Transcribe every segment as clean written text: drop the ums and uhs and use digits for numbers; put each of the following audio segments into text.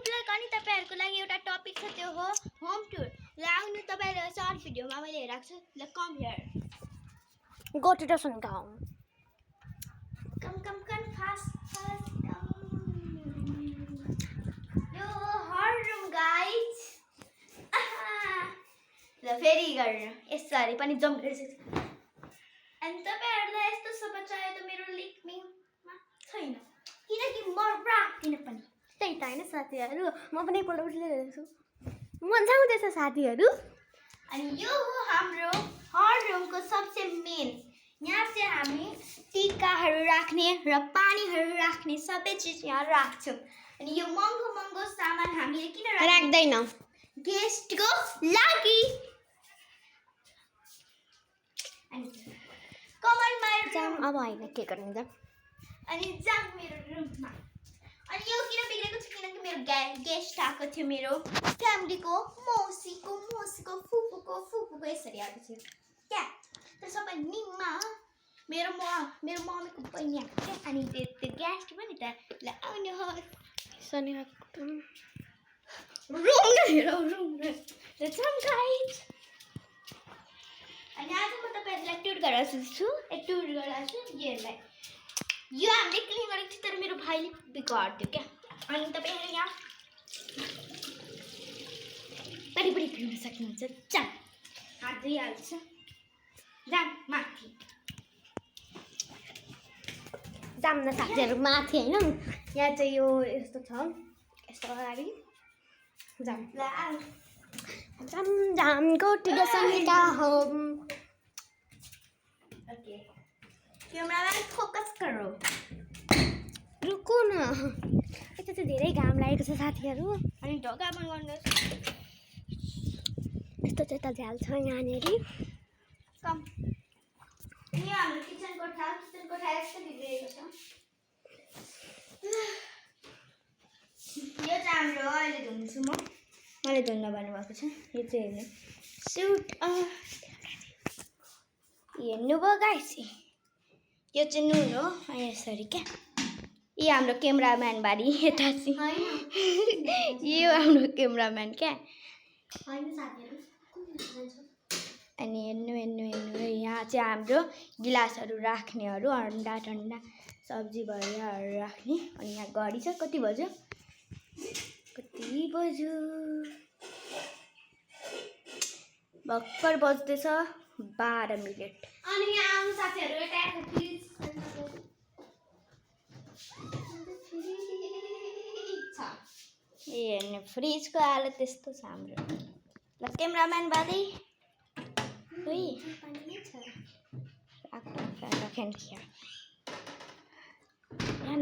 Good lock. अनि तपाईहरुको लागि एउटा टपिक छ, त्यो हो होम टुर। ल आउनु, तपाईहरु सर्ट भिडियोमा मैले हेराएको छु। ल come here, go to the sun come come fast come. यो हर रुम गाइज। ल फेरि गर्नु, यसरी पनि जम्प गरिसक्छु। अनि तपाईहरुलाई यस्तो सब चाहियो त मेरो लिङ्कमा छैन, किनकि म राख्दिन पनि। त्यही त हैन साथीहरु, म पनि एकपल्ट उठिरहेको छु, मजा आउँदैछ साथीहरु। अनि यो हो हाम्रो हर रुमको सबसे मेन। यहाँ चाहिँ हामी टिकाहरू राख्ने र पानीहरू राख्ने सबै चिज यहाँ राख्छौँ। अनि यो महँगो महँगो सामान हामीले किन राख्दैन? गेस्टको लागि। अनि कमन माइर जाम अब हैन, के गर्ने त। अनि जाम मेरो रुममा। अनि यो किन बिग्रेको छ, किनकि मेरो गेस्ट आएको थियो, मेरो फ्यामिलीको मौसीको फुपूको यसरी आएको थियो क्या। तर सबै निम्मा मेरो मम्मीको बहिनी आएको थियो। अनि त्यो गेस्ट पनि त ल आउनुहोस्। Room guys. अनि आज म तपाईहरुलाई टुर गराउँछु। यो हामीले क्लिन गरेको थियो, तर मेरो भाइले बिगाड्यो क्या। अनि तपाईहरु यहाँ पनि पिउन सक्नुहुन्छ। जाम हात धुइहाल्छ, जाम माथि जाम न साथीहरु, माथि हैन। यहाँ चाहिँ यो यस्तो छ, यस्तो अगाडि जाम ल आऊ। जाम go to the sun home. Okay, क्यामेरामा फोकस गरौ। रुको न, यता चाहिँ धेरै घाम लागेको छ साथीहरु। अनि ढोका बन्द गर्नुहोस्। यस्तो चाहिँ त झ्याल छ यहाँनेरि। कम, यो हाम्रो किचन कोठा यस्तो बिग्रेको छ। यो चाहिँ हाम्रो अहिले धुन्छु मैले धुन्न भन्नुभएको छ। यो चाहिँ हेर्नु, सुट हेर्नुभयो गाइस, यो चाहिँ नुन हो यसरी क्या। यो हाम्रो क्यामेराम्यान बारी यता चाहिँ यो हाम्रो क्यामेराम्यान क्या। अनि हेर्नु यहाँ चाहिँ हाम्रो गिलासहरू राख्नेहरू, अन्डा सब्जी भरियाहरू राख्ने। अनि यहाँ घडी छ, कति बज्यो भर्खर बज्दैछ 12 मिनट। अनि यहाँ आउनु साथीहरु, यता प्लिज। हेर्नु फ्रिजको हालत त्यस्तो छ हाम्रो। ल क्यामेराम्यान बाली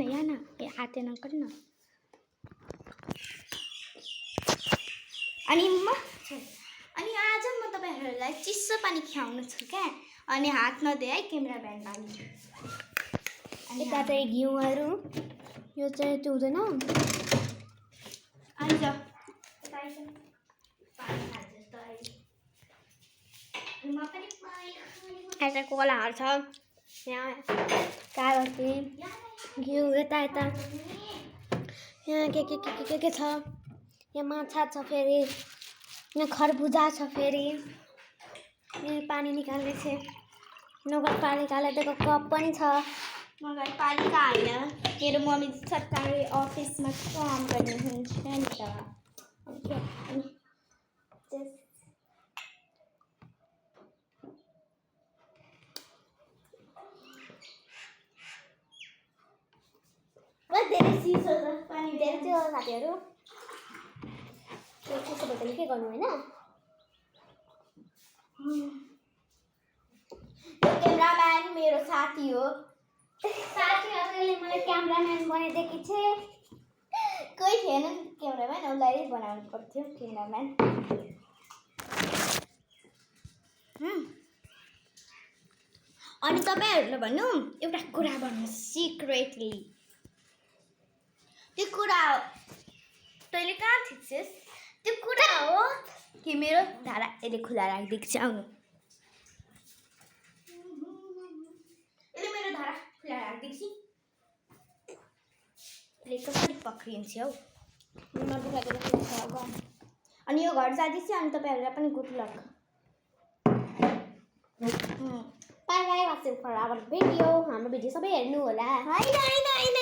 यहाँ हाते नकर्न। अनि आज म तपाईहरुलाई चिसो पानी खुवाउनु छु क्या। अनि हात नधुए है क्यामेराम्यान बाली। यता चाहिँ घिउहरू, यो चाहिँ त्यो हुँदैन। अनि जाऊ यता कोलाहरू छ, यहाँ कागती घिउ, यता यहाँ के छ। यहाँ माछा छ, फेरि यहाँ खरबुजा छ, फेरि यहाँ पानी निकाल्ने छ। नगरपालिकाले दिएको कप पनि छ। नगरपालिका होइन, मेरो मम्मी सरकारी अफिसमा काम गर्नुहुन्छ नि त। धेरै चिसो छ, पानी धेरै चाहिँ हो साथीहरु। चिसो भयो भने के गर्नु होइन। क्यामेराम्यान मेरो साथी हो। साथीहरुले मलाई क्यामेराम्यान बनाइदिएकी छे। कोही थिएन नि क्यामेराम्यान, उसलाई बनाउनु पर्थ्यो क्यामेराम्यान। अनि तपाईहरुले भन्नु एउटा कुरा भन्नु सिक्रेटली। त्यो कुरा तैँले कहाँ थिच्छेस? त्यो कुरा हो कि मेरो धारा यसले खुला राखिदिएको छ। आउनु, यसले मेरो धारा खुला राखिदिएको छ। यसले कसरी पक्रिन्छ हौ। नदुखाएको जस्तो लाग्छ अब। अनि यो घर जाँदैछ अनि तपाईँहरूलाई पनि good lock. Bye guys, watching for our video. हाम्रो भिडियो सबै हेर्नु होला। होइन